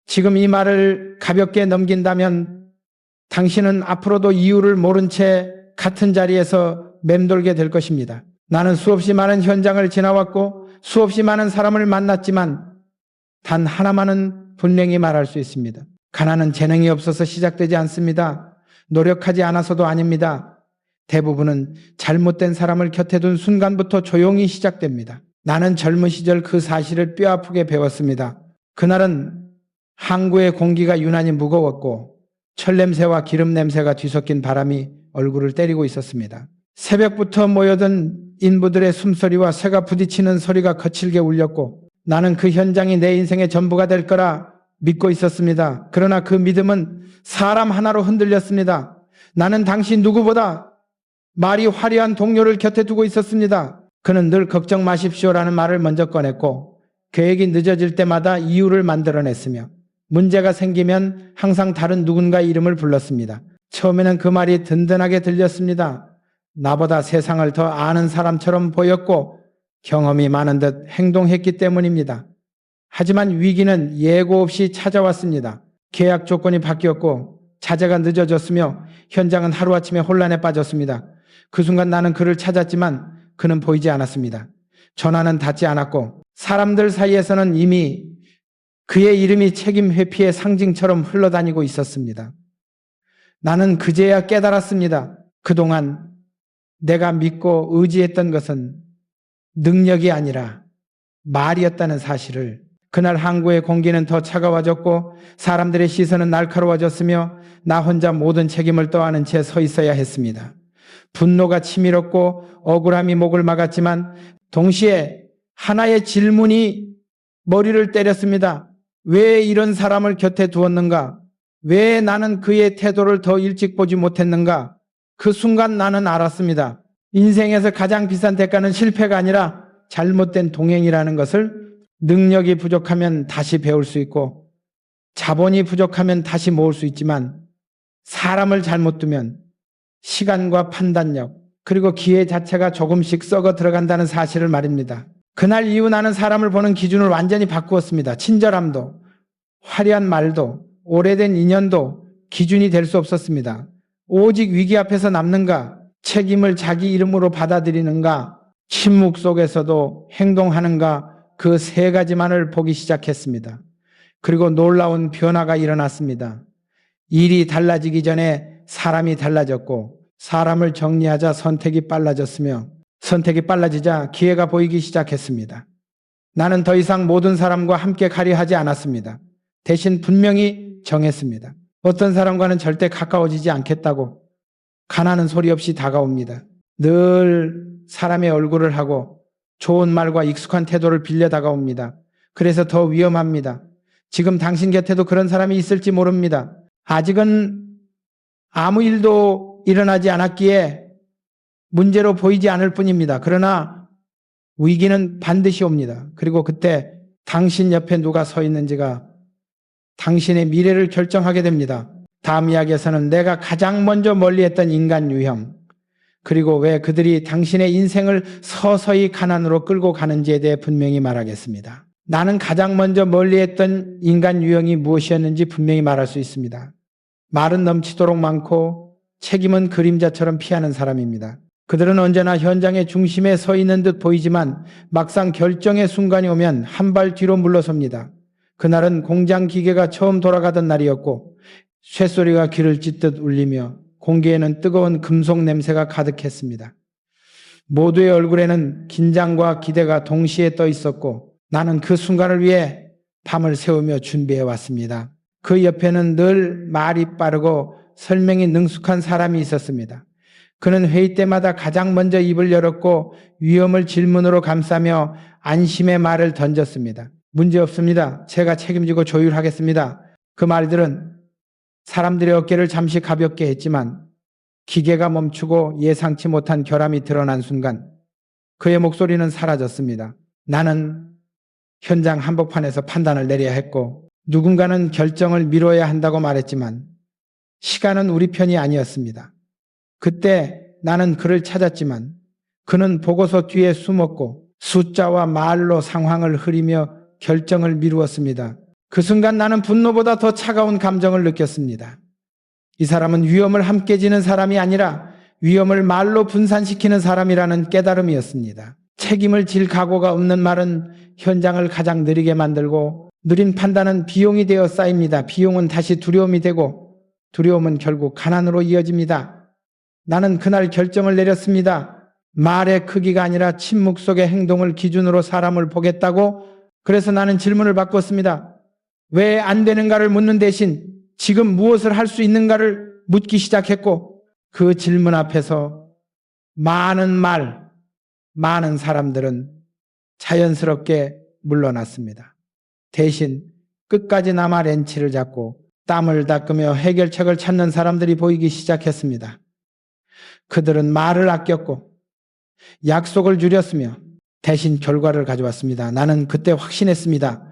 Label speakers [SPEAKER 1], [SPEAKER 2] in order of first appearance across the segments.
[SPEAKER 1] 지금 이 말을 가볍게 넘긴다면 당신은 앞으로도 이유를 모른 채 같은 자리에서 맴돌게 될 것입니다. 나는 수없이 많은 현장을 지나왔고 수없이 많은 사람을 만났지만 단 하나만은 분명히 말할 수 있습니다. 가난은 재능이 없어서 시작되지 않습니다. 노력하지 않아서도 아닙니다. 대부분은 잘못된 사람을 곁에 둔 순간부터 조용히 시작됩니다. 나는 젊은 시절 그 사실을 뼈아프게 배웠습니다. 그날은 항구의 공기가 유난히 무거웠고 철냄새와 기름 냄새가 뒤섞인 바람이 얼굴을 때리고 있었습니다. 새벽부터 모여든 인부들의 숨소리와 새가 부딪히는 소리가 거칠게 울렸고 나는 그 현장이 내 인생의 전부가 될 거라 믿고 있었습니다. 그러나 그 믿음은 사람 하나로 흔들렸습니다. 나는 당시 누구보다 말이 화려한 동료를 곁에 두고 있었습니다. 그는 늘 걱정 마십시오라는 말을 먼저 꺼냈고 계획이 늦어질 때마다 이유를 만들어냈으며 문제가 생기면 항상 다른 누군가의 이름을 불렀습니다. 처음에는 그 말이 든든하게 들렸습니다. 나보다 세상을 더 아는 사람처럼 보였고 경험이 많은 듯 행동했기 때문입니다. 하지만 위기는 예고 없이 찾아왔습니다. 계약 조건이 바뀌었고 자재가 늦어졌으며 현장은 하루아침에 혼란에 빠졌습니다. 그 순간 나는 그를 찾았지만 그는 보이지 않았습니다. 전화는 닿지 않았고 사람들 사이에서는 이미 그의 이름이 책임 회피의 상징처럼 흘러다니고 있었습니다. 나는 그제야 깨달았습니다. 그동안 내가 믿고 의지했던 것은 능력이 아니라 말이었다는 사실을. 그날 항구의 공기는 더 차가워졌고 사람들의 시선은 날카로워졌으며 나 혼자 모든 책임을 떠안은 채 서 있어야 했습니다. 분노가 치밀었고 억울함이 목을 막았지만 동시에 하나의 질문이 머리를 때렸습니다. 왜 이런 사람을 곁에 두었는가? 왜 나는 그의 태도를 더 일찍 보지 못했는가? 그 순간 나는 알았습니다. 인생에서 가장 비싼 대가는 실패가 아니라 잘못된 동행이라는 것을. 능력이 부족하면 다시 배울 수 있고 자본이 부족하면 다시 모을 수 있지만 사람을 잘못 두면 시간과 판단력 그리고 기회 자체가 조금씩 썩어 들어간다는 사실을 말입니다. 그날 이후 나는 사람을 보는 기준을 완전히 바꾸었습니다. 친절함도 화려한 말도 오래된 인연도 기준이 될 수 없었습니다. 오직 위기 앞에서 남는가, 책임을 자기 이름으로 받아들이는가, 침묵 속에서도 행동하는가, 그 세 가지만을 보기 시작했습니다. 그리고 놀라운 변화가 일어났습니다. 일이 달라지기 전에 사람이 달라졌고 사람을 정리하자 선택이 빨라졌으며 선택이 빨라지자 기회가 보이기 시작했습니다. 나는 더 이상 모든 사람과 함께 가려 하지 않았습니다. 대신 분명히 정했습니다. 어떤 사람과는 절대 가까워지지 않겠다고. 가난은 소리 없이 다가옵니다. 늘 사람의 얼굴을 하고 좋은 말과 익숙한 태도를 빌려 다가옵니다. 그래서 더 위험합니다. 지금 당신 곁에도 그런 사람이 있을지 모릅니다. 아직은 아무 일도 일어나지 않았기에 문제로 보이지 않을 뿐입니다. 그러나 위기는 반드시 옵니다. 그리고 그때 당신 옆에 누가 서 있는지가 당신의 미래를 결정하게 됩니다. 다음 이야기에서는 내가 가장 먼저 멀리했던 인간 유형 그리고 왜 그들이 당신의 인생을 서서히 가난으로 끌고 가는지에 대해 분명히 말하겠습니다. 나는 가장 먼저 멀리했던 인간 유형이 무엇이었는지 분명히 말할 수 있습니다. 말은 넘치도록 많고 책임은 그림자처럼 피하는 사람입니다. 그들은 언제나 현장의 중심에 서 있는 듯 보이지만 막상 결정의 순간이 오면 한 발 뒤로 물러섭니다. 그날은 공장 기계가 처음 돌아가던 날이었고 쇳소리가 귀를 찢듯 울리며 공기에는 뜨거운 금속 냄새가 가득했습니다. 모두의 얼굴에는 긴장과 기대가 동시에 떠 있었고 나는 그 순간을 위해 밤을 새우며 준비해 왔습니다. 그 옆에는 늘 말이 빠르고 설명이 능숙한 사람이 있었습니다. 그는 회의 때마다 가장 먼저 입을 열었고 위험을 질문으로 감싸며 안심의 말을 던졌습니다. 문제 없습니다. 제가 책임지고 조율하겠습니다. 그 말들은 사람들의 어깨를 잠시 가볍게 했지만 기계가 멈추고 예상치 못한 결함이 드러난 순간 그의 목소리는 사라졌습니다. 나는 현장 한복판에서 판단을 내려야 했고 누군가는 결정을 미뤄야 한다고 말했지만 시간은 우리 편이 아니었습니다. 그때 나는 그를 찾았지만 그는 보고서 뒤에 숨었고 숫자와 말로 상황을 흐리며 결정을 미루었습니다. 그 순간 나는 분노보다 더 차가운 감정을 느꼈습니다. 이 사람은 위험을 함께 지는 사람이 아니라 위험을 말로 분산시키는 사람이라는 깨달음이었습니다. 책임을 질 각오가 없는 말은 현장을 가장 느리게 만들고 느린 판단은 비용이 되어 쌓입니다. 비용은 다시 두려움이 되고 두려움은 결국 가난으로 이어집니다. 나는 그날 결정을 내렸습니다. 말의 크기가 아니라 침묵 속의 행동을 기준으로 사람을 보겠다고. 그래서 나는 질문을 바꿨습니다. 왜 안 되는가를 묻는 대신 지금 무엇을 할 수 있는가를 묻기 시작했고, 그 질문 앞에서 많은 사람들은 자연스럽게 물러났습니다. 대신 끝까지 남아 렌치를 잡고 땀을 닦으며 해결책을 찾는 사람들이 보이기 시작했습니다. 그들은 말을 아꼈고 약속을 줄였으며 대신 결과를 가져왔습니다. 나는 그때 확신했습니다.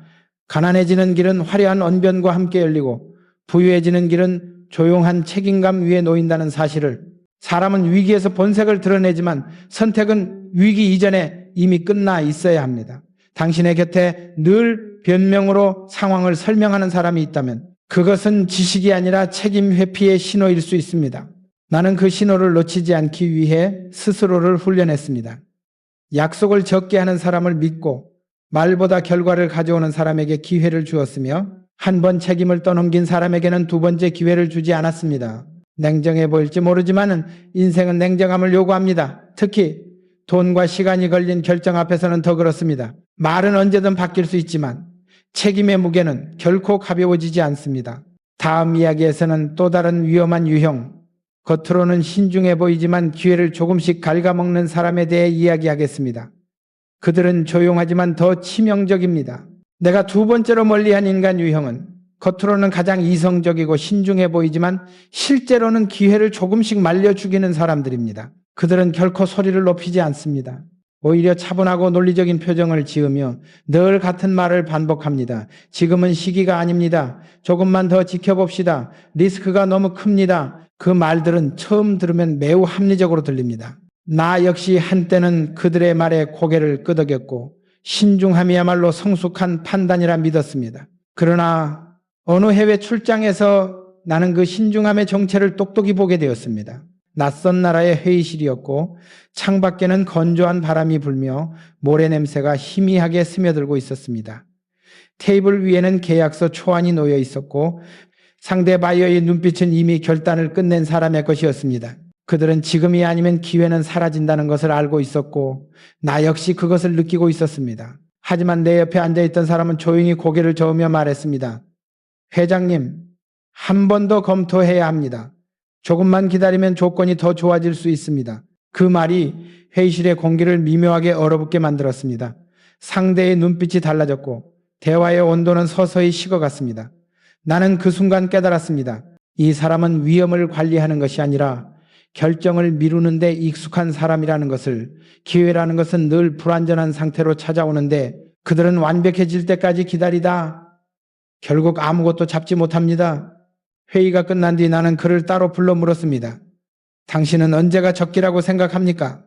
[SPEAKER 1] 가난해지는 길은 화려한 언변과 함께 열리고 부유해지는 길은 조용한 책임감 위에 놓인다는 사실을. 사람은 위기에서 본색을 드러내지만 선택은 위기 이전에 이미 끝나 있어야 합니다. 당신의 곁에 늘 변명으로 상황을 설명하는 사람이 있다면 그것은 지식이 아니라 책임 회피의 신호일 수 있습니다. 나는 그 신호를 놓치지 않기 위해 스스로를 훈련했습니다. 약속을 적게 하는 사람을 믿고 말보다 결과를 가져오는 사람에게 기회를 주었으며 한 번 책임을 떠넘긴 사람에게는 두 번째 기회를 주지 않았습니다. 냉정해 보일지 모르지만 인생은 냉정함을 요구합니다. 특히 돈과 시간이 걸린 결정 앞에서는 더 그렇습니다. 말은 언제든 바뀔 수 있지만 책임의 무게는 결코 가벼워지지 않습니다. 다음 이야기에서는 또 다른 위험한 유형, 겉으로는 신중해 보이지만 기회를 조금씩 갉아먹는 사람에 대해 이야기하겠습니다. 그들은 조용하지만 더 치명적입니다. 내가 두 번째로 멀리한 인간 유형은 겉으로는 가장 이성적이고 신중해 보이지만 실제로는 기회를 조금씩 말려 죽이는 사람들입니다. 그들은 결코 소리를 높이지 않습니다. 오히려 차분하고 논리적인 표정을 지으며 늘 같은 말을 반복합니다. 지금은 시기가 아닙니다. 조금만 더 지켜봅시다. 리스크가 너무 큽니다. 그 말들은 처음 들으면 매우 합리적으로 들립니다. 나 역시 한때는 그들의 말에 고개를 끄덕였고 신중함이야말로 성숙한 판단이라 믿었습니다. 그러나 어느 해외 출장에서 나는 그 신중함의 정체를 똑똑히 보게 되었습니다. 낯선 나라의 회의실이었고 창밖에는 건조한 바람이 불며 모래 냄새가 희미하게 스며들고 있었습니다. 테이블 위에는 계약서 초안이 놓여 있었고 상대 바이어의 눈빛은 이미 결단을 끝낸 사람의 것이었습니다. 그들은 지금이 아니면 기회는 사라진다는 것을 알고 있었고 나 역시 그것을 느끼고 있었습니다. 하지만 내 옆에 앉아있던 사람은 조용히 고개를 저으며 말했습니다. 회장님, 한 번 더 검토해야 합니다. 조금만 기다리면 조건이 더 좋아질 수 있습니다. 그 말이 회의실의 공기를 미묘하게 얼어붙게 만들었습니다. 상대의 눈빛이 달라졌고 대화의 온도는 서서히 식어갔습니다. 나는 그 순간 깨달았습니다. 이 사람은 위험을 관리하는 것이 아니라 결정을 미루는 데 익숙한 사람이라는 것을. 기회라는 것은 늘 불완전한 상태로 찾아오는데 그들은 완벽해질 때까지 기다리다 결국 아무것도 잡지 못합니다. 회의가 끝난 뒤 나는 그를 따로 불러 물었습니다. 당신은 언제가 적기라고 생각합니까?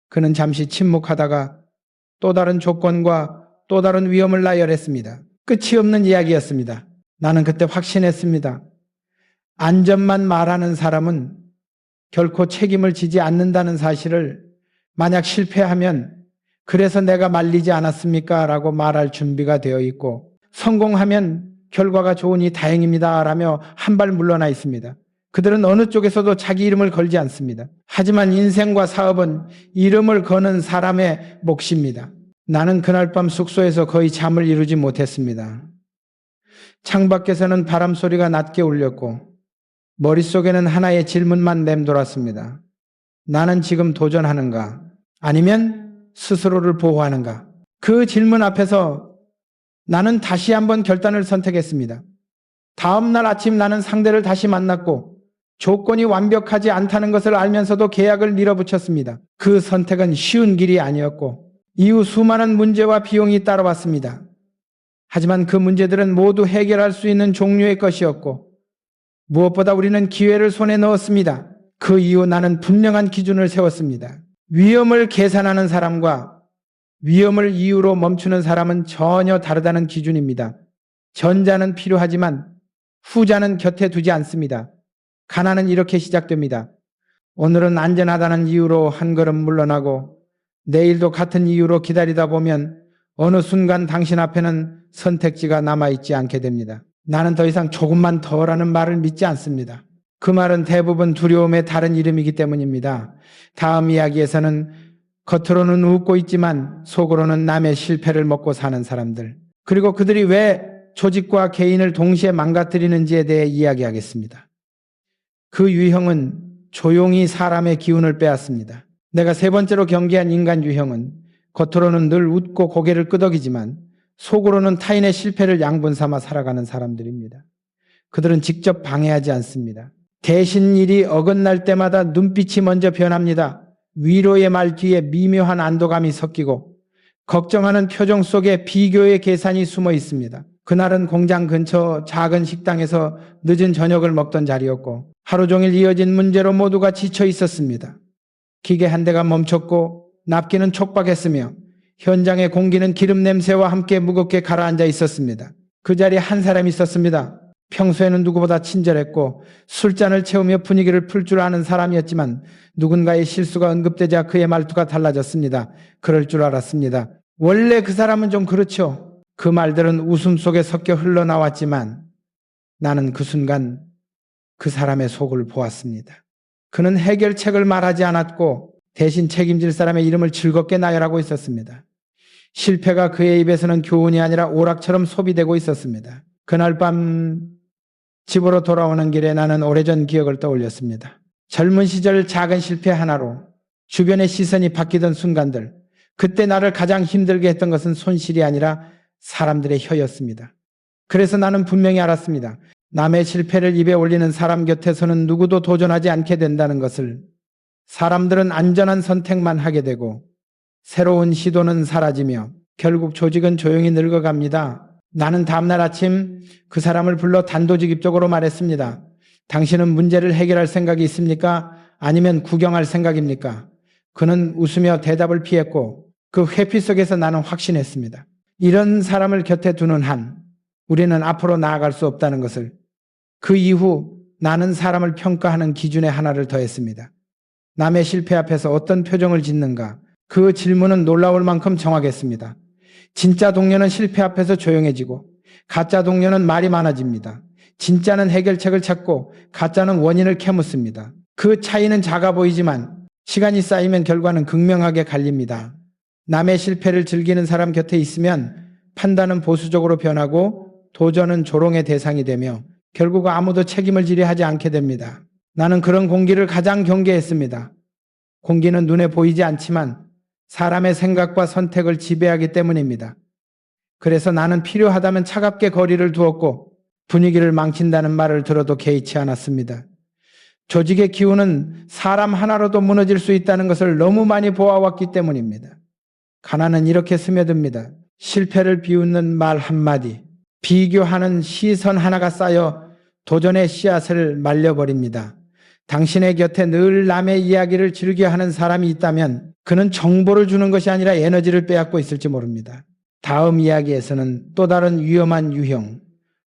[SPEAKER 1] 그는 잠시 침묵하다가 또 다른 조건과 또 다른 위험을 나열했습니다. 끝이 없는 이야기였습니다. 나는 그때 확신했습니다. 안전만 말하는 사람은 결코 책임을 지지 않는다는 사실을 만약 실패하면 그래서 내가 말리지 않았습니까? 라고 말할 준비가 되어 있고 성공하면 결과가 좋으니 다행입니다. 라며 한 발 물러나 있습니다. 그들은 어느 쪽에서도 자기 이름을 걸지 않습니다. 하지만 인생과 사업은 이름을 거는 사람의 몫입니다. 나는 그날 밤 숙소에서 거의 잠을 이루지 못했습니다. 창밖에서는 바람 소리가 낮게 울렸고 머릿속에는 하나의 질문만 맴돌았습니다. 나는 지금 도전하는가? 아니면 스스로를 보호하는가? 그 질문 앞에서 나는 다시 한번 결단을 선택했습니다. 다음 날 아침 나는 상대를 다시 만났고 조건이 완벽하지 않다는 것을 알면서도 계약을 밀어붙였습니다. 그 선택은 쉬운 길이 아니었고 이후 수많은 문제와 비용이 따라왔습니다. 하지만 그 문제들은 모두 해결할 수 있는 종류의 것이었고 무엇보다 우리는 기회를 손에 넣었습니다. 그 이후 나는 분명한 기준을 세웠습니다. 위험을 계산하는 사람과 위험을 이유로 멈추는 사람은 전혀 다르다는 기준입니다. 전자는 필요하지만 후자는 곁에 두지 않습니다. 가난은 이렇게 시작됩니다. 오늘은 안전하다는 이유로 한 걸음 물러나고 내일도 같은 이유로 기다리다 보면 어느 순간 당신 앞에는 선택지가 남아있지 않게 됩니다. 나는 더 이상 조금만 더라는 말을 믿지 않습니다. 그 말은 대부분 두려움의 다른 이름이기 때문입니다. 다음 이야기에서는 겉으로는 웃고 있지만 속으로는 남의 실패를 먹고 사는 사람들, 그리고 그들이 왜 조직과 개인을 동시에 망가뜨리는지에 대해 이야기하겠습니다. 그 유형은 조용히 사람의 기운을 빼앗습니다. 내가 세 번째로 경계한 인간 유형은 겉으로는 늘 웃고 고개를 끄덕이지만 속으로는 타인의 실패를 양분 삼아 살아가는 사람들입니다. 그들은 직접 방해하지 않습니다. 대신 일이 어긋날 때마다 눈빛이 먼저 변합니다. 위로의 말 뒤에 미묘한 안도감이 섞이고 걱정하는 표정 속에 비교의 계산이 숨어 있습니다. 그날은 공장 근처 작은 식당에서 늦은 저녁을 먹던 자리였고 하루 종일 이어진 문제로 모두가 지쳐 있었습니다. 기계 한 대가 멈췄고 납기는 촉박했으며 현장의 공기는 기름 냄새와 함께 무겁게 가라앉아 있었습니다. 그 자리에 한 사람이 있었습니다. 평소에는 누구보다 친절했고 술잔을 채우며 분위기를 풀 줄 아는 사람이었지만 누군가의 실수가 언급되자 그의 말투가 달라졌습니다. 그럴 줄 알았습니다. 원래 그 사람은 좀 그렇죠. 그 말들은 웃음 속에 섞여 흘러나왔지만 나는 그 순간 그 사람의 속을 보았습니다. 그는 해결책을 말하지 않았고 대신 책임질 사람의 이름을 즐겁게 나열하고 있었습니다. 실패가 그의 입에서는 교훈이 아니라 오락처럼 소비되고 있었습니다. 그날 밤 집으로 돌아오는 길에 나는 오래전 기억을 떠올렸습니다. 젊은 시절 작은 실패 하나로 주변의 시선이 바뀌던 순간들, 그때 나를 가장 힘들게 했던 것은 손실이 아니라 사람들의 혀였습니다. 그래서 나는 분명히 알았습니다. 남의 실패를 입에 올리는 사람 곁에서는 누구도 도전하지 않게 된다는 것을. 사람들은 안전한 선택만 하게 되고 새로운 시도는 사라지며 결국 조직은 조용히 늙어갑니다. 나는 다음날 아침 그 사람을 불러 단도직입적으로 말했습니다. 당신은 문제를 해결할 생각이 있습니까? 아니면 구경할 생각입니까? 그는 웃으며 대답을 피했고 그 회피 속에서 나는 확신했습니다. 이런 사람을 곁에 두는 한 우리는 앞으로 나아갈 수 없다는 것을. 그 이후 나는 사람을 평가하는 기준에 하나를 더했습니다. 남의 실패 앞에서 어떤 표정을 짓는가? 그 질문은 놀라울 만큼 정확했습니다. 진짜 동료는 실패 앞에서 조용해지고 가짜 동료는 말이 많아집니다. 진짜는 해결책을 찾고 가짜는 원인을 캐묻습니다. 그 차이는 작아 보이지만 시간이 쌓이면 결과는 극명하게 갈립니다. 남의 실패를 즐기는 사람 곁에 있으면 판단은 보수적으로 변하고 도전은 조롱의 대상이 되며 결국 아무도 책임을 지려 하지 않게 됩니다. 나는 그런 공기를 가장 경계했습니다. 공기는 눈에 보이지 않지만 사람의 생각과 선택을 지배하기 때문입니다. 그래서 나는 필요하다면 차갑게 거리를 두었고 분위기를 망친다는 말을 들어도 개의치 않았습니다. 조직의 기운은 사람 하나로도 무너질 수 있다는 것을 너무 많이 보아왔기 때문입니다. 가난은 이렇게 스며듭니다. 실패를 비웃는 말 한마디, 비교하는 시선 하나가 쌓여 도전의 씨앗을 말려버립니다. 당신의 곁에 늘 남의 이야기를 즐겨하는 사람이 있다면 그는 정보를 주는 것이 아니라 에너지를 빼앗고 있을지 모릅니다. 다음 이야기에서는 또 다른 위험한 유형,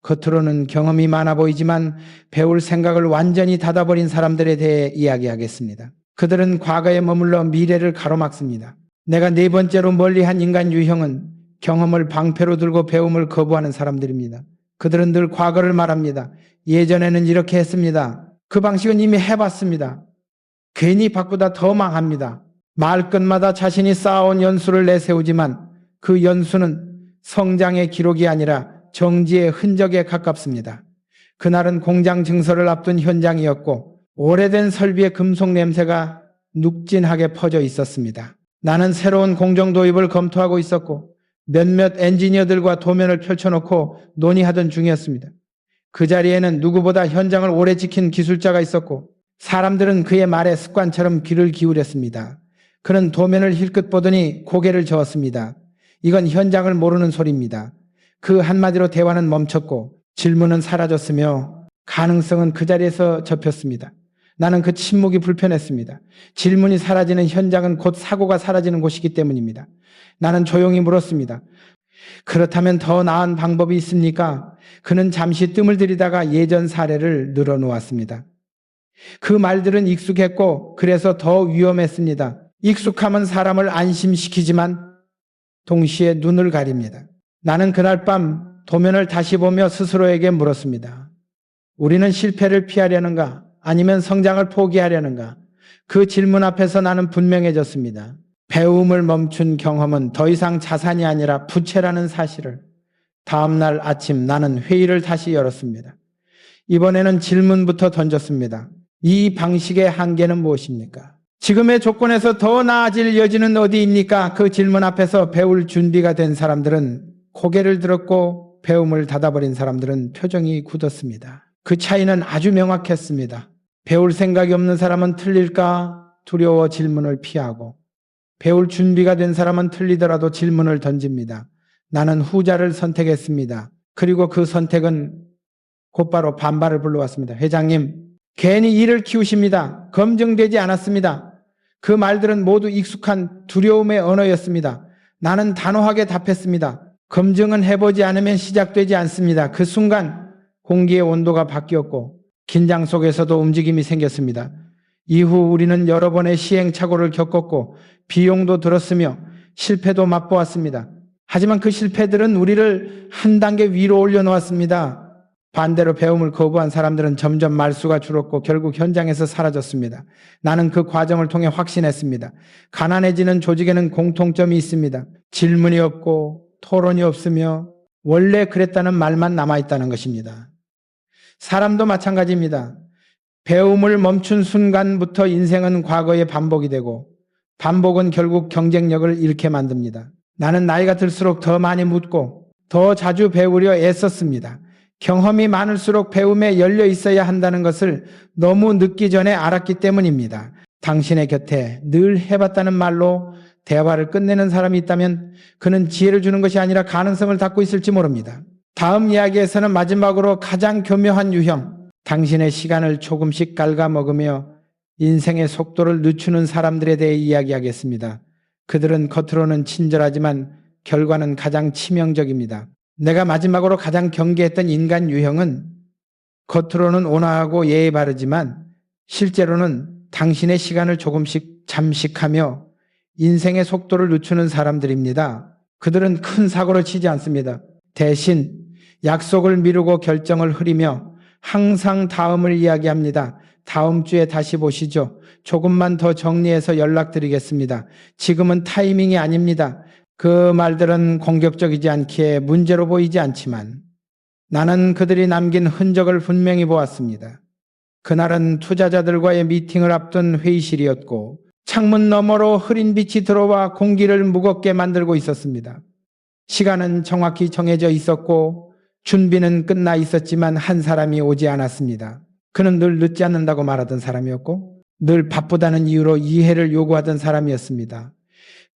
[SPEAKER 1] 겉으로는 경험이 많아 보이지만 배울 생각을 완전히 닫아버린 사람들에 대해 이야기하겠습니다. 그들은 과거에 머물러 미래를 가로막습니다. 내가 네 번째로 멀리한 인간 유형은 경험을 방패로 들고 배움을 거부하는 사람들입니다. 그들은 늘 과거를 말합니다. 예전에는 이렇게 했습니다. 그 방식은 이미 해봤습니다. 괜히 바꾸다 더 망합니다. 말끝마다 자신이 쌓아온 연수를 내세우지만 그 연수는 성장의 기록이 아니라 정지의 흔적에 가깝습니다. 그날은 공장 증설을 앞둔 현장이었고 오래된 설비의 금속 냄새가 눅진하게 퍼져 있었습니다. 나는 새로운 공정 도입을 검토하고 있었고 몇몇 엔지니어들과 도면을 펼쳐놓고 논의하던 중이었습니다. 그 자리에는 누구보다 현장을 오래 지킨 기술자가 있었고 사람들은 그의 말에 습관처럼 귀를 기울였습니다. 그는 도면을 힐끗 보더니 고개를 저었습니다. 이건 현장을 모르는 소리입니다. 그 한마디로 대화는 멈췄고 질문은 사라졌으며 가능성은 그 자리에서 접혔습니다. 나는 그 침묵이 불편했습니다. 질문이 사라지는 현장은 곧 사고가 사라지는 곳이기 때문입니다. 나는 조용히 물었습니다. 그렇다면 더 나은 방법이 있습니까? 그는 잠시 뜸을 들이다가 예전 사례를 늘어놓았습니다. 그 말들은 익숙했고 그래서 더 위험했습니다. 익숙함은 사람을 안심시키지만 동시에 눈을 가립니다. 나는 그날 밤 도면을 다시 보며 스스로에게 물었습니다. 우리는 실패를 피하려는가? 아니면 성장을 포기하려는가? 그 질문 앞에서 나는 분명해졌습니다. 배움을 멈춘 경험은 더 이상 자산이 아니라 부채라는 사실을. 다음날 아침 나는 회의를 다시 열었습니다. 이번에는 질문부터 던졌습니다. 이 방식의 한계는 무엇입니까? 지금의 조건에서 더 나아질 여지는 어디입니까? 그 질문 앞에서 배울 준비가 된 사람들은 고개를 들었고 배움을 닫아버린 사람들은 표정이 굳었습니다. 그 차이는 아주 명확했습니다. 배울 생각이 없는 사람은 틀릴까 두려워 질문을 피하고 배울 준비가 된 사람은 틀리더라도 질문을 던집니다. 나는 후자를 선택했습니다. 그리고 그 선택은 곧바로 반발을 불러왔습니다. 회장님, 괜히 일을 키우십니다. 검증되지 않았습니다. 그 말들은 모두 익숙한 두려움의 언어였습니다. 나는 단호하게 답했습니다. 검증은 해보지 않으면 시작되지 않습니다. 그 순간 공기의 온도가 바뀌었고 긴장 속에서도 움직임이 생겼습니다. 이후 우리는 여러 번의 시행착오를 겪었고 비용도 들었으며 실패도 맛보았습니다. 하지만 그 실패들은 우리를 한 단계 위로 올려놓았습니다. 반대로 배움을 거부한 사람들은 점점 말수가 줄었고 결국 현장에서 사라졌습니다. 나는 그 과정을 통해 확신했습니다. 가난해지는 조직에는 공통점이 있습니다. 질문이 없고 토론이 없으며 원래 그랬다는 말만 남아있다는 것입니다. 사람도 마찬가지입니다. 배움을 멈춘 순간부터 인생은 과거의 반복이 되고 반복은 결국 경쟁력을 잃게 만듭니다. 나는 나이가 들수록 더 많이 묻고 더 자주 배우려 애썼습니다. 경험이 많을수록 배움에 열려 있어야 한다는 것을 너무 늦기 전에 알았기 때문입니다. 당신의 곁에 늘 해봤다는 말로 대화를 끝내는 사람이 있다면 그는 지혜를 주는 것이 아니라 가능성을 닫고 있을지 모릅니다. 다음 이야기에서는 마지막으로 가장 교묘한 유형, 당신의 시간을 조금씩 갉아먹으며 인생의 속도를 늦추는 사람들에 대해 이야기하겠습니다. 그들은 겉으로는 친절하지만 결과는 가장 치명적입니다. 내가 마지막으로 가장 경계했던 인간 유형은 겉으로는 온화하고 예의 바르지만 실제로는 당신의 시간을 조금씩 잠식하며 인생의 속도를 늦추는 사람들입니다. 그들은 큰 사고를 치지 않습니다. 대신 약속을 미루고 결정을 흐리며 항상 다음을 이야기합니다. 다음 주에 다시 보시죠. 조금만 더 정리해서 연락드리겠습니다. 지금은 타이밍이 아닙니다. 그 말들은 공격적이지 않기에 문제로 보이지 않지만 나는 그들이 남긴 흔적을 분명히 보았습니다. 그날은 투자자들과의 미팅을 앞둔 회의실이었고 창문 너머로 흐린 빛이 들어와 공기를 무겁게 만들고 있었습니다. 시간은 정확히 정해져 있었고 준비는 끝나 있었지만 한 사람이 오지 않았습니다. 그는 늘 늦지 않는다고 말하던 사람이었고 늘 바쁘다는 이유로 이해를 요구하던 사람이었습니다.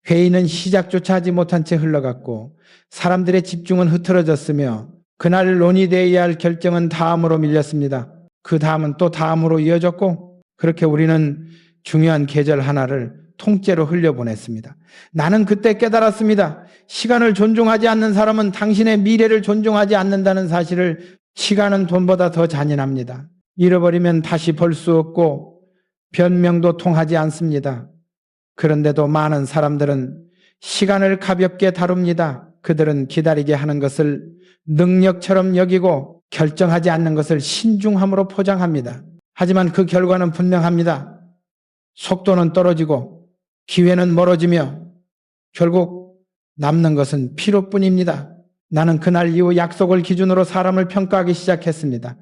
[SPEAKER 1] 회의는 시작조차 하지 못한 채 흘러갔고 사람들의 집중은 흐트러졌으며 그날 논의되어야 할 결정은 다음으로 밀렸습니다. 그 다음은 또 다음으로 이어졌고 그렇게 우리는 중요한 계절 하나를 통째로 흘려보냈습니다. 나는 그때 깨달았습니다. 시간을 존중하지 않는 사람은 당신의 미래를 존중하지 않는다는 사실을. 시간은 돈보다 더 잔인합니다. 잃어버리면 다시 벌 수 없고 변명도 통하지 않습니다. 그런데도 많은 사람들은 시간을 가볍게 다룹니다. 그들은 기다리게 하는 것을 능력처럼 여기고 결정하지 않는 것을 신중함으로 포장합니다. 하지만 그 결과는 분명합니다. 속도는 떨어지고 기회는 멀어지며 결국 남는 것은 피로뿐입니다. 나는 그날 이후 약속을 기준으로 사람을 평가하기 시작했습니다.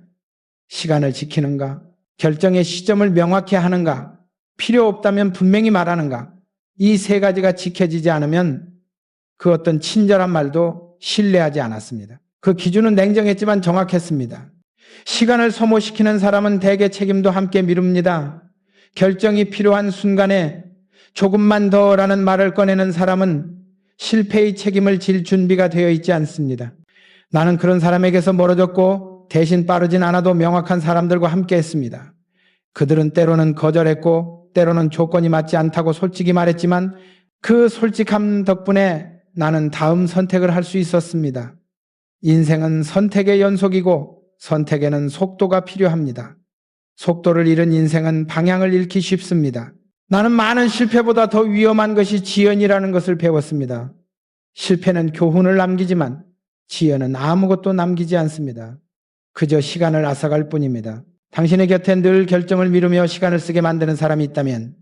[SPEAKER 1] 시간을 지키는가? 결정의 시점을 명확히 하는가? 필요 없다면 분명히 말하는가? 이 세 가지가 지켜지지 않으면 그 어떤 친절한 말도 신뢰하지 않았습니다. 그 기준은 냉정했지만 정확했습니다. 시간을 소모시키는 사람은 대개 책임도 함께 미룹니다. 결정이 필요한 순간에 조금만 더라는 말을 꺼내는 사람은 실패의 책임을 질 준비가 되어 있지 않습니다. 나는 그런 사람에게서 멀어졌고 대신 빠르진 않아도 명확한 사람들과 함께 했습니다. 그들은 때로는 거절했고 때로는 조건이 맞지 않다고 솔직히 말했지만 그 솔직함 덕분에 나는 다음 선택을 할 수 있었습니다. 인생은 선택의 연속이고 선택에는 속도가 필요합니다. 속도를 잃은 인생은 방향을 잃기 쉽습니다. 나는 많은 실패보다 더 위험한 것이 지연이라는 것을 배웠습니다. 실패는 교훈을 남기지만 지연은 아무것도 남기지 않습니다. 그저 시간을 앗아갈 뿐입니다. 당신의 곁에 늘 결정을 미루며 시간을 쓰게 만드는 사람이 있다면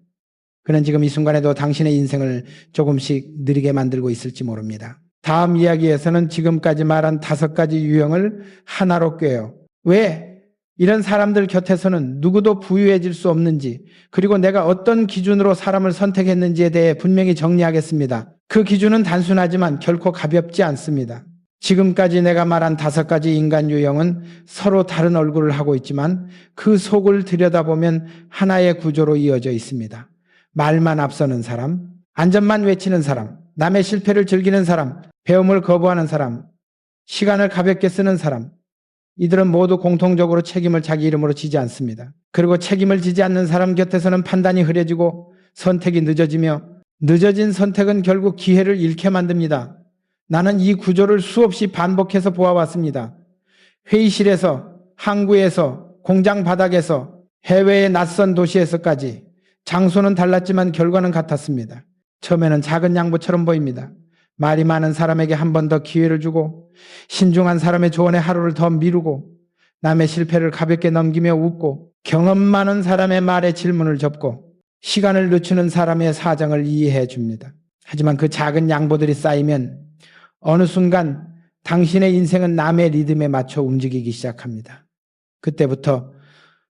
[SPEAKER 1] 그는 지금 이 순간에도 당신의 인생을 조금씩 느리게 만들고 있을지 모릅니다. 다음 이야기에서는 지금까지 말한 5가지 유형을 하나로 꿰요. 왜 이런 사람들 곁에서는 누구도 부유해질 수 없는지, 그리고 내가 어떤 기준으로 사람을 선택했는지에 대해 분명히 정리하겠습니다. 그 기준은 단순하지만 결코 가볍지 않습니다. 지금까지 내가 말한 5가지 인간 유형은 서로 다른 얼굴을 하고 있지만 그 속을 들여다보면 하나의 구조로 이어져 있습니다. 말만 앞서는 사람, 안전만 외치는 사람, 남의 실패를 즐기는 사람, 배움을 거부하는 사람, 시간을 가볍게 쓰는 사람, 이들은 모두 공통적으로 책임을 자기 이름으로 지지 않습니다. 그리고 책임을 지지 않는 사람 곁에서는 판단이 흐려지고 선택이 늦어지며 늦어진 선택은 결국 기회를 잃게 만듭니다. 나는 이 구조를 수없이 반복해서 보아왔습니다. 회의실에서, 항구에서, 공장 바닥에서, 해외의 낯선 도시에서까지 장소는 달랐지만 결과는 같았습니다. 처음에는 작은 양보처럼 보입니다. 말이 많은 사람에게 한 번 더 기회를 주고 신중한 사람의 조언에 하루를 더 미루고 남의 실패를 가볍게 넘기며 웃고 경험 많은 사람의 말에 질문을 접고 시간을 늦추는 사람의 사정을 이해해 줍니다. 하지만 그 작은 양보들이 쌓이면 어느 순간 당신의 인생은 남의 리듬에 맞춰 움직이기 시작합니다. 그때부터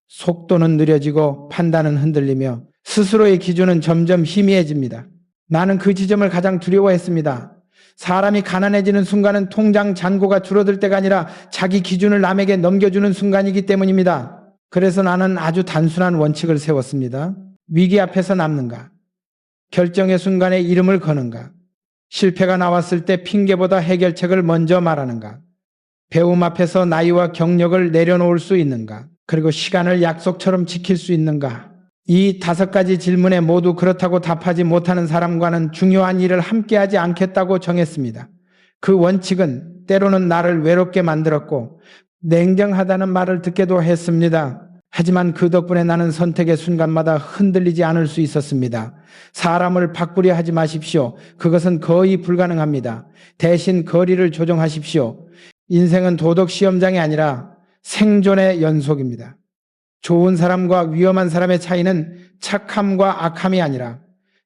[SPEAKER 1] 속도는 느려지고 판단은 흔들리며 스스로의 기준은 점점 희미해집니다. 나는 그 지점을 가장 두려워했습니다. 사람이 가난해지는 순간은 통장 잔고가 줄어들 때가 아니라 자기 기준을 남에게 넘겨주는 순간이기 때문입니다. 그래서 나는 아주 단순한 원칙을 세웠습니다. 위기 앞에서 남는가? 결정의 순간에 이름을 거는가? 실패가 나왔을 때 핑계보다 해결책을 먼저 말하는가? 배움 앞에서 나이와 경력을 내려놓을 수 있는가? 그리고 시간을 약속처럼 지킬 수 있는가? 이 5가지 질문에 모두 그렇다고 답하지 못하는 사람과는 중요한 일을 함께하지 않겠다고 정했습니다. 그 원칙은 때로는 나를 외롭게 만들었고 냉정하다는 말을 듣게도 했습니다. 하지만 그 덕분에 나는 선택의 순간마다 흔들리지 않을 수 있었습니다. 사람을 바꾸려 하지 마십시오. 그것은 거의 불가능합니다. 대신 거리를 조정하십시오. 인생은 도덕 시험장이 아니라 생존의 연속입니다. 좋은 사람과 위험한 사람의 차이는 착함과 악함이 아니라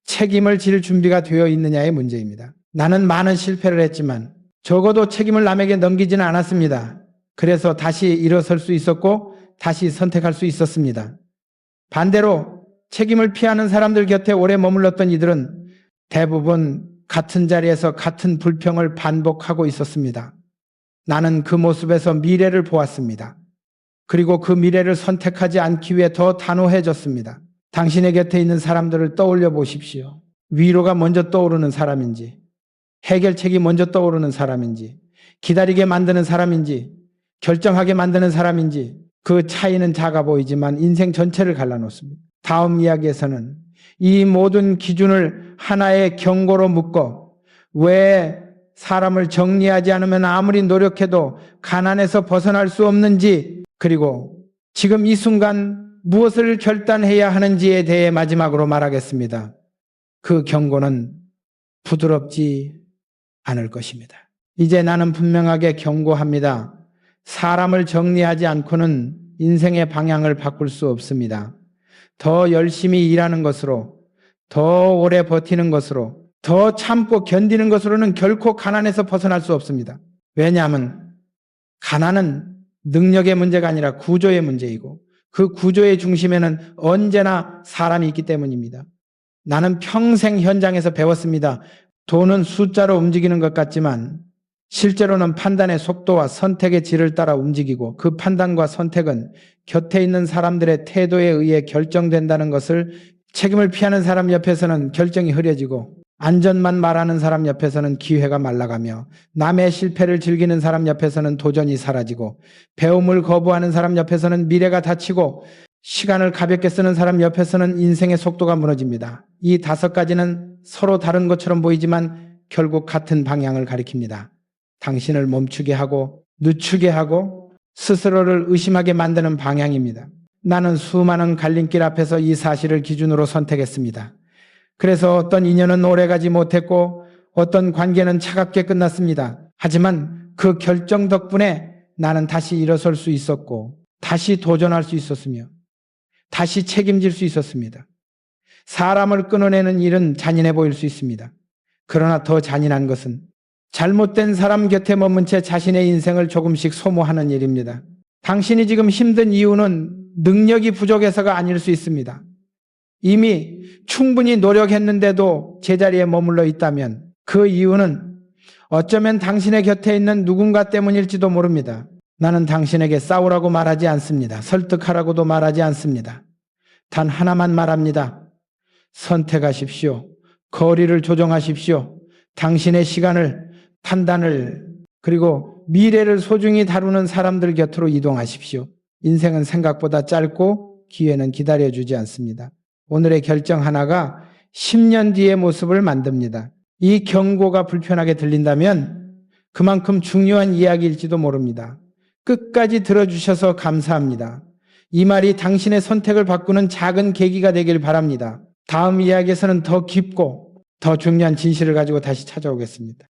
[SPEAKER 1] 책임을 질 준비가 되어 있느냐의 문제입니다. 나는 많은 실패를 했지만 적어도 책임을 남에게 넘기지는 않았습니다. 그래서 다시 일어설 수 있었고 다시 선택할 수 있었습니다. 반대로 책임을 피하는 사람들 곁에 오래 머물렀던 이들은 대부분 같은 자리에서 같은 불평을 반복하고 있었습니다. 나는 그 모습에서 미래를 보았습니다. 그리고 그 미래를 선택하지 않기 위해 더 단호해졌습니다. 당신의 곁에 있는 사람들을 떠올려 보십시오. 위로가 먼저 떠오르는 사람인지, 해결책이 먼저 떠오르는 사람인지, 기다리게 만드는 사람인지, 결정하게 만드는 사람인지, 그 차이는 작아 보이지만 인생 전체를 갈라놓습니다. 다음 이야기에서는 이 모든 기준을 하나의 경고로 묶어 왜 사람을 정리하지 않으면 아무리 노력해도 가난에서 벗어날 수 없는지, 그리고 지금 이 순간 무엇을 결단해야 하는지에 대해 마지막으로 말하겠습니다. 그 경고는 부드럽지 않을 것입니다. 이제 나는 분명하게 경고합니다. 사람을 정리하지 않고는 인생의 방향을 바꿀 수 없습니다. 더 열심히 일하는 것으로, 더 오래 버티는 것으로, 더 참고 견디는 것으로는 결코 가난에서 벗어날 수 없습니다. 왜냐하면 가난은 능력의 문제가 아니라 구조의 문제이고 그 구조의 중심에는 언제나 사람이 있기 때문입니다. 나는 평생 현장에서 배웠습니다. 돈은 숫자로 움직이는 것 같지만 실제로는 판단의 속도와 선택의 질을 따라 움직이고 그 판단과 선택은 곁에 있는 사람들의 태도에 의해 결정된다는 것을 책임을 피하는 사람 옆에서는 결정이 흐려지고 안전만 말하는 사람 옆에서는 기회가 말라가며 남의 실패를 즐기는 사람 옆에서는 도전이 사라지고 배움을 거부하는 사람 옆에서는 미래가 닫히고 시간을 가볍게 쓰는 사람 옆에서는 인생의 속도가 무너집니다. 이 5가지는 서로 다른 것처럼 보이지만 결국 같은 방향을 가리킵니다. 당신을 멈추게 하고 늦추게 하고 스스로를 의심하게 만드는 방향입니다. 나는 수많은 갈림길 앞에서 이 사실을 기준으로 선택했습니다. 그래서 어떤 인연은 오래가지 못했고 어떤 관계는 차갑게 끝났습니다. 하지만 그 결정 덕분에 나는 다시 일어설 수 있었고 다시 도전할 수 있었으며 다시 책임질 수 있었습니다. 사람을 끊어내는 일은 잔인해 보일 수 있습니다. 그러나 더 잔인한 것은 잘못된 사람 곁에 머문 채 자신의 인생을 조금씩 소모하는 일입니다. 당신이 지금 힘든 이유는 능력이 부족해서가 아닐 수 있습니다. 이미 충분히 노력했는데도 제자리에 머물러 있다면 그 이유는 어쩌면 당신의 곁에 있는 누군가 때문일지도 모릅니다. 나는 당신에게 싸우라고 말하지 않습니다. 설득하라고도 말하지 않습니다. 단 하나만 말합니다. 선택하십시오. 거리를 조정하십시오. 당신의 시간을, 판단을, 그리고 미래를 소중히 다루는 사람들 곁으로 이동하십시오. 인생은 생각보다 짧고 기회는 기다려주지 않습니다. 오늘의 결정 하나가 10년 뒤의 모습을 만듭니다. 이 경고가 불편하게 들린다면 그만큼 중요한 이야기일지도 모릅니다. 끝까지 들어주셔서 감사합니다. 이 말이 당신의 선택을 바꾸는 작은 계기가 되길 바랍니다. 다음 이야기에서는 더 깊고 더 중요한 진실을 가지고 다시 찾아오겠습니다.